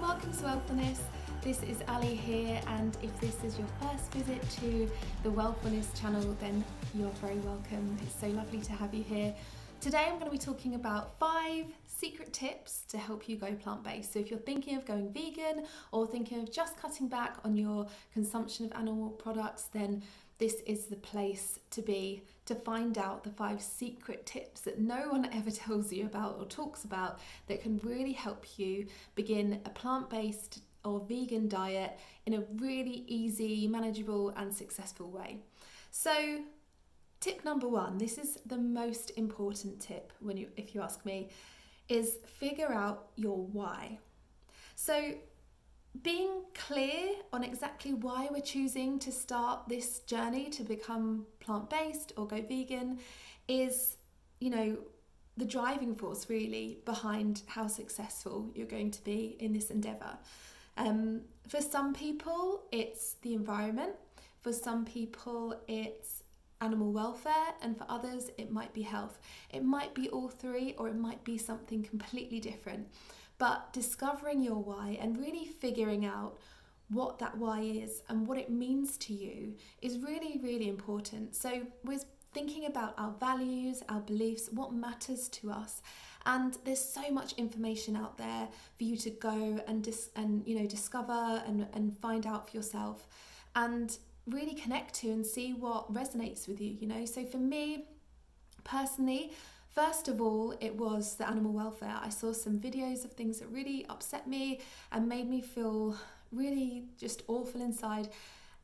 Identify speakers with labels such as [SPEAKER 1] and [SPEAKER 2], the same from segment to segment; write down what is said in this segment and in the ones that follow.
[SPEAKER 1] welcome to WELLFULNESS. This is Ali here, and if this is your first visit to the WELLFULNESS channel, then you're very welcome. It's so lovely to have you here. Today I'm going to be talking about 5 secret tips to help you go plant-based. So if you're thinking of going vegan or thinking of just cutting back on your consumption of animal products, then this is the place to be to find out the 5 secret tips that no one ever tells you about or talks about that can really help you begin a plant-based or vegan diet in a really easy, manageable and successful way. So tip number 1, this is the most important tip if you ask me, is figure out your why. So being clear on exactly why we're choosing to start this journey to become plant-based or go vegan is, the driving force really behind how successful you're going to be in this endeavour. For some people, it's the environment. For some people, it's animal welfare, and for others, it might be health. It might be all 3, or it might be something completely different. But discovering your why and really figuring out what that why is and what it means to you is really, really important. So we're thinking about our values, our beliefs, what matters to us. And there's so much information out there for you to go and discover and find out for yourself and really connect to and see what resonates with you, So for me personally, first of all, it was the animal welfare. I saw some videos of things that really upset me and made me feel really just awful inside.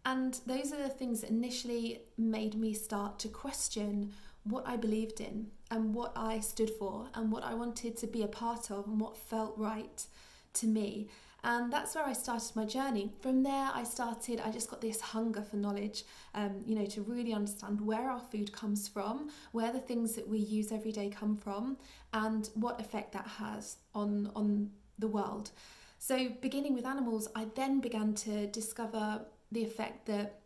[SPEAKER 1] And those are the things that initially made me start to question what I believed in and what I stood for and what I wanted to be a part of and what felt right to me. And that's where I started my journey. From there, I just got this hunger for knowledge, to really understand where our food comes from, where the things that we use every day come from, and what effect that has on the world. So beginning with animals, I then began to discover the effect that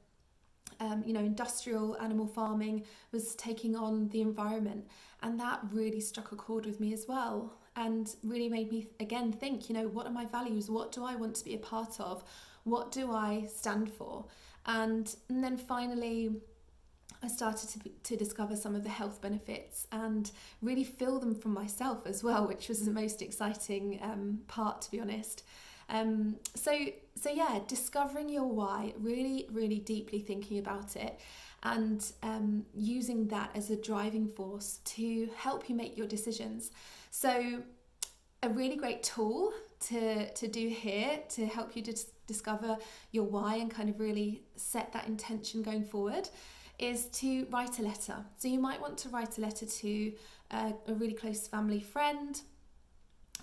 [SPEAKER 1] industrial animal farming was taking on the environment, and that really struck a chord with me as well, and really made me again think, what are my values? What do I want to be a part of? What do I stand for? And then finally, I started to discover some of the health benefits and really feel them from myself as well, which was the most exciting part, to be honest. So yeah, discovering your why, really, really deeply thinking about it, and using that as a driving force to help you make your decisions. So a really great tool to do here to help you discover your why and kind of really set that intention going forward is to write a letter. So you might want to write a letter to a really close family friend,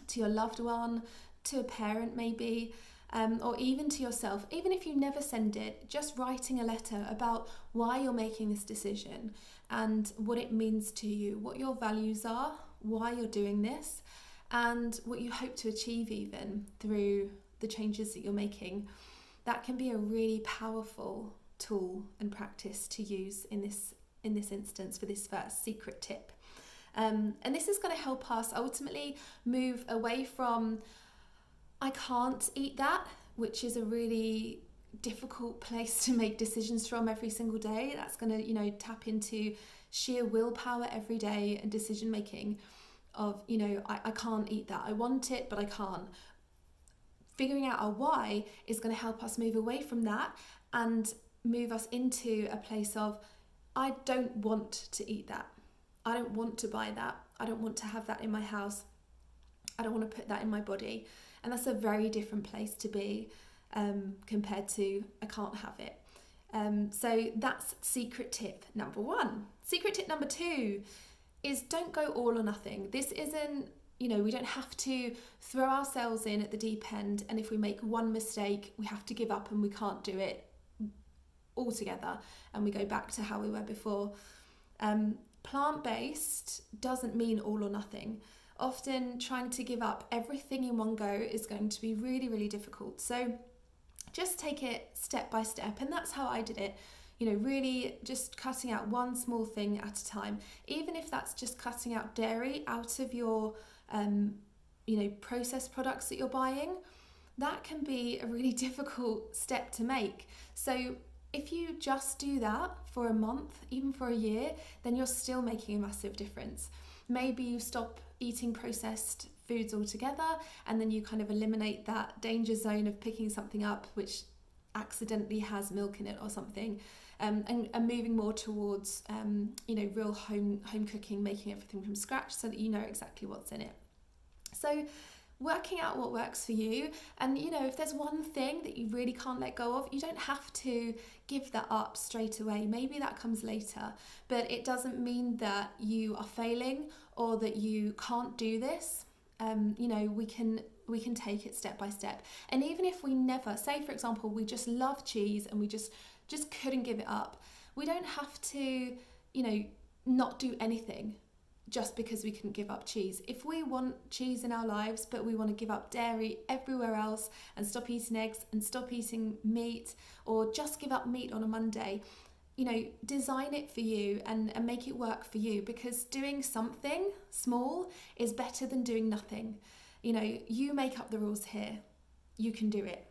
[SPEAKER 1] to your loved one, to a parent maybe, or even to yourself. Even if you never send it, just writing a letter about why you're making this decision and what it means to you, what your values are, why you're doing this, and what you hope to achieve even through the changes that you're making. That can be a really powerful tool and practice to use in this instance for this first secret tip. And this is going to help us ultimately move away from I can't eat that, which is a really difficult place to make decisions from every single day. That's going to, tap into sheer willpower every day and decision making of, I can't eat that. I want it, but I can't. Figuring out our why is going to help us move away from that and move us into a place of, I don't want to eat that. I don't want to buy that. I don't want to have that in my house. I don't want to put that in my body. And that's a very different place to be compared to I can't have it. So that's secret tip number 1. Secret tip number 2 is don't go all or nothing. This isn't, we don't have to throw ourselves in at the deep end, and if we make one mistake, we have to give up and we can't do it altogether and we go back to how we were before. Plant-based doesn't mean all or nothing. Often trying to give up everything in one go is going to be really, really difficult. So just take it step by step. And that's how I did it. Really just cutting out one small thing at a time. Even if that's just cutting out dairy out of your, processed products that you're buying, that can be a really difficult step to make. So if you just do that for a month, even for a year, then you're still making a massive difference. Maybe you stop eating processed foods altogether, and then you kind of eliminate that danger zone of picking something up which accidentally has milk in it or something, and moving more towards real home cooking, making everything from scratch so that you know exactly what's in it. So working out what works for you, and if there's one thing that you really can't let go of, you don't have to give that up straight away. Maybe that comes later, but it doesn't mean that you are failing or that you can't do this. We can take it step by step. And even if we never, say for example, we just love cheese and we just couldn't give it up, we don't have to not do anything just because we couldn't give up cheese. If we want cheese in our lives, but we want to give up dairy everywhere else and stop eating eggs and stop eating meat, or just give up meat on a Monday, design it for you and make it work for you, because doing something small is better than doing nothing. You make up the rules here. You can do it.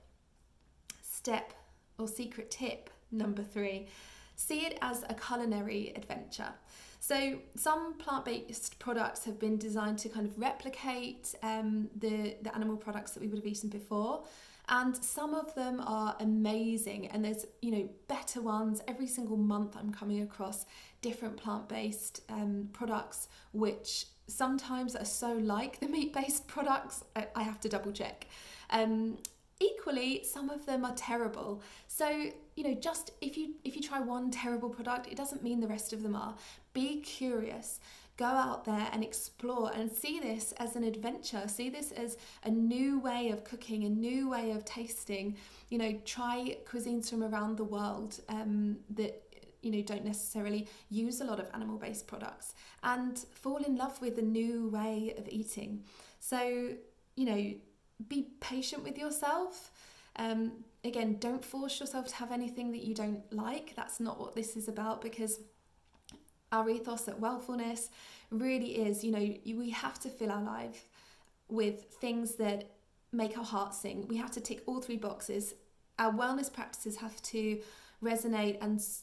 [SPEAKER 1] Step or secret tip number 3, see it as a culinary adventure. So some plant-based products have been designed to kind of replicate the animal products that we would have eaten before. And some of them are amazing, and there's better ones. Every single month I'm coming across different plant-based products which sometimes are so like the meat-based products, I have to double check. Equally, some of them are terrible. So just if you try one terrible product, it doesn't mean the rest of them are. Be curious. Go out there and explore and see this as an adventure. See this as a new way of cooking, a new way of tasting. Try cuisines from around the world that don't necessarily use a lot of animal-based products, and fall in love with a new way of eating. So be patient with yourself. Again, don't force yourself to have anything that you don't like. That's not what this is about, because our ethos at Wellfulness really is, we have to fill our life with things that make our heart sing. We have to tick all 3 boxes. Our wellness practices have to resonate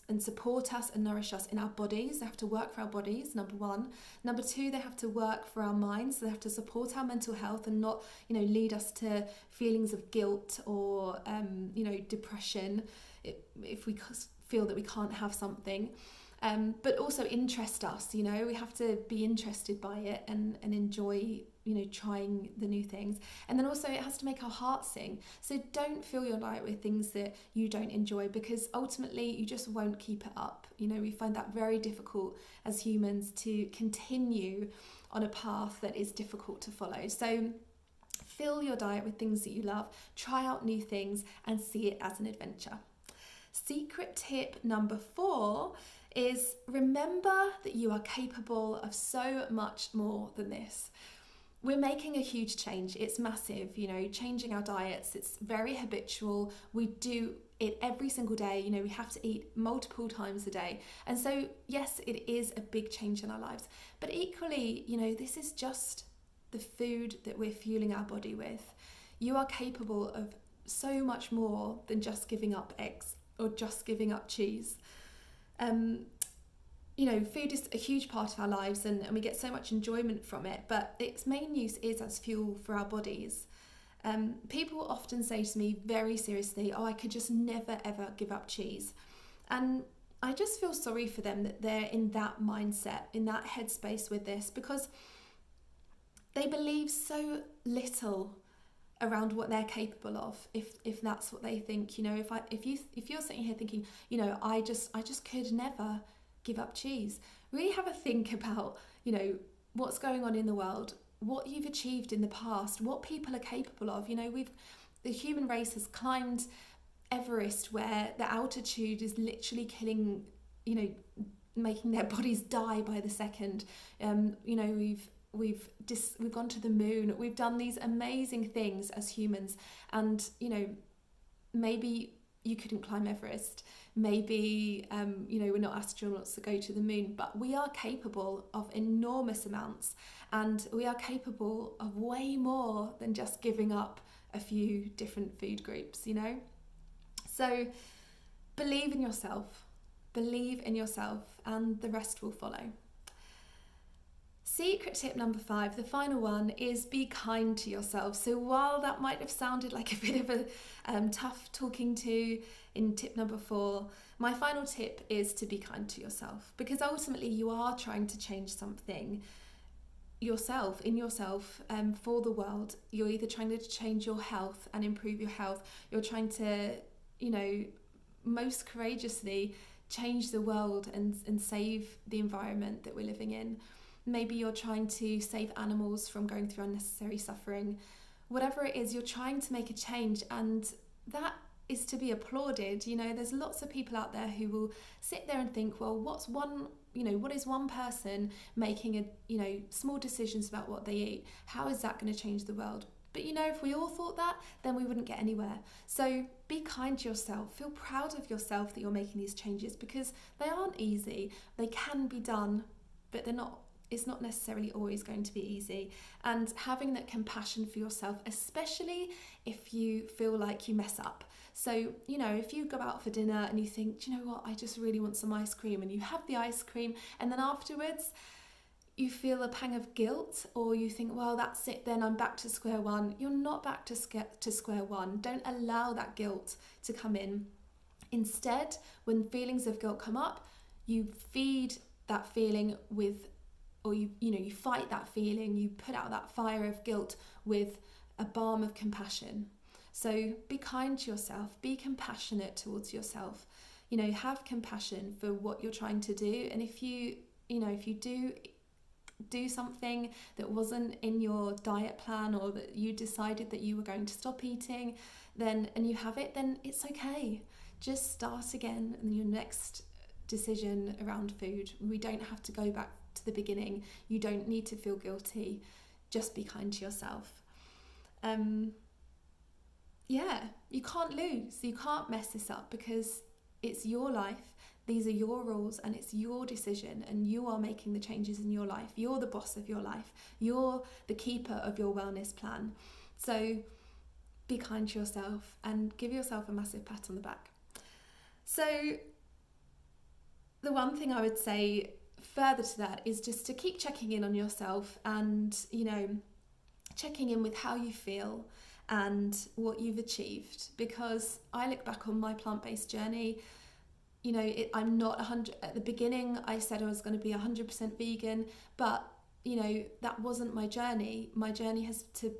[SPEAKER 1] and support us and nourish us in our bodies. They have to work for our bodies, number 1. Number 2, they have to work for our minds. They have to support our mental health and not, lead us to feelings of guilt or, depression if we feel that we can't have something. But also interest us, we have to be interested by it and enjoy, trying the new things. And then also it has to make our heart sing. So don't fill your diet with things that you don't enjoy, because ultimately you just won't keep it up. We find that very difficult as humans to continue on a path that is difficult to follow. So fill your diet with things that you love, try out new things, and see it as an adventure. Secret tip number 4 is remember that you are capable of so much more than this. We're making a huge change. It's massive, changing our diets. It's very habitual. We do it every single day. We have to eat multiple times a day. And so, yes, it is a big change in our lives. But equally, this is just the food that we're fueling our body with. You are capable of so much more than just giving up eggs or just giving up cheese. Food is a huge part of our lives, and we get so much enjoyment from it, but its main use is as fuel for our bodies. People often say to me very seriously, I could just never ever give up cheese. And I just feel sorry for them that they're in that mindset, in that headspace with this, because they believe so little around what they're capable of, if that's what they think. If you're sitting here thinking, I just could never give up cheese, really have a think about what's going on in the world, what you've achieved in the past, what people are capable of. The human race has climbed Everest, where the altitude is literally killing, making their bodies die by the second. We've gone to the moon. We've done these amazing things as humans, and maybe you couldn't climb Everest. Maybe we're not astronauts that go to the moon, but we are capable of enormous amounts, and we are capable of way more than just giving up a few different food groups, you know? So believe in yourself, and the rest will follow. Secret tip number 5, the final one, is be kind to yourself. So while that might have sounded like a bit of a tough talking to in tip number 4, my final tip is to be kind to yourself, because ultimately you are trying to change something yourself, for the world. You're either trying to change your health and improve your health. You're trying to, most courageously change the world and save the environment that we're living in. Maybe you're trying to save animals from going through unnecessary suffering. Whatever it is, you're trying to make a change, and that is to be applauded. There's lots of people out there who will sit there and think, well, what is one person making small decisions about what they eat? How is that going to change the world? But if we all thought that, then we wouldn't get anywhere. So be kind to yourself. Feel proud of yourself that you're making these changes, because they aren't easy. They can be done, but it's not necessarily always going to be easy. And having that compassion for yourself, especially if you feel like you mess up. So, if you go out for dinner and you think, do you know what, I just really want some ice cream, and you have the ice cream, and then afterwards you feel a pang of guilt, or you think, well, that's it, then I'm back to square one. You're not back to square one. Don't allow that guilt to come in. Instead, when feelings of guilt come up, you feed that feeling you fight that feeling, you put out that fire of guilt with a balm of compassion. So be kind to yourself, be compassionate towards yourself, have compassion for what you're trying to do. And if you do something that wasn't in your diet plan, or that you decided that you were going to stop eating, and you have it, then it's okay. Just start again in your next decision around food. We don't have to go back to the beginning. You don't need to feel guilty. Just be kind to yourself. You can't lose. You can't mess this up, because it's your life. These are your rules, and it's your decision, and you are making the changes in your life. You're the boss of your life. You're the keeper of your wellness plan. So be kind to yourself and give yourself a massive pat on the back. So the one thing I would say further to that is just to keep checking in on yourself, and checking in with how you feel and what you've achieved. Because I look back on my plant-based journey, I'm not 100. At the beginning I said I was going to be 100% vegan, but that wasn't my journey. My journey has to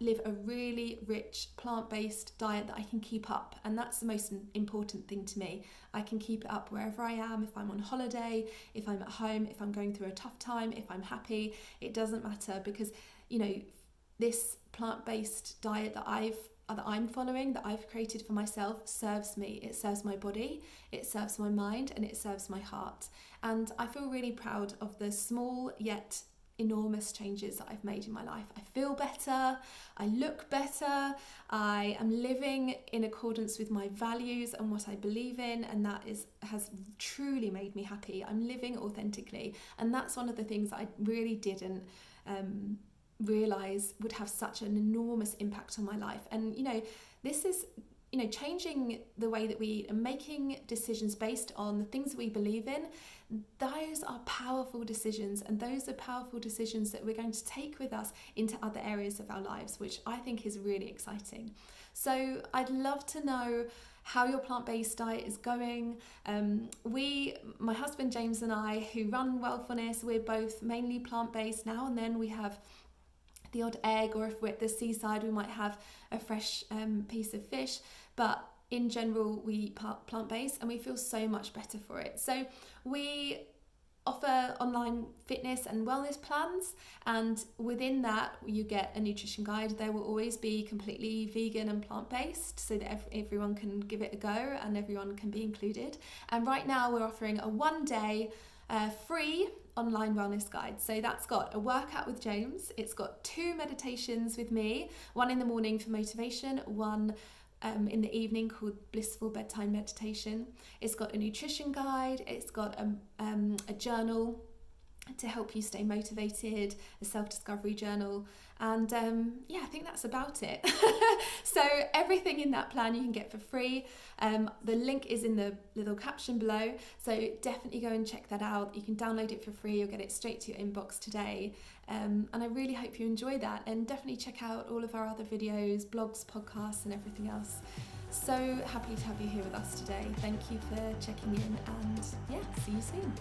[SPEAKER 1] live a really rich plant-based diet that I can keep up, and that's the most important thing to me. I can keep it up wherever I am, if I'm on holiday, if I'm at home, if I'm going through a tough time, if I'm happy, it doesn't matter, because this plant-based diet that I'm following, that I've created for myself, serves me. It serves my body, it serves my mind, and it serves my heart. And I feel really proud of the small yet enormous changes that I've made in my life. I feel better, I look better, I am living in accordance with my values and what I believe in, and that has truly made me happy. I'm living authentically, and that's one of the things that I really didn't realize would have such an enormous impact on my life. And this is changing the way that we eat and making decisions based on the things that we believe in. Those are powerful decisions, and those are powerful decisions that we're going to take with us into other areas of our lives, which I think is really exciting. So I'd love to know how your plant-based diet is going. My husband James and I, who run WELLFULNESS, we're both mainly plant-based. Now and then we have the odd egg, or if we're at the seaside we might have a fresh piece of fish, but in general we eat plant-based, and we feel so much better for it. So we offer online fitness and wellness plans, and within that you get a nutrition guide. They will always be completely vegan and plant-based, so that everyone can give it a go and everyone can be included. And right now we're offering a 1-day free online wellness guide. So that's got a workout with James, it's got 2 meditations with me, one in the morning for motivation, one in the evening called Blissful Bedtime Meditation. It's got a nutrition guide, it's got a journal, to help you stay motivated, a self-discovery journal, and yeah, I think that's about it. So everything in that plan you can get for free. The link is in the little caption below, so definitely go and check that out. You can download it for free, you'll get it straight to your inbox today, and I really hope you enjoy that, and definitely check out all of our other videos, blogs, podcasts and everything else. So happy to have you here with us today. Thank you for checking in, and yeah, see you soon.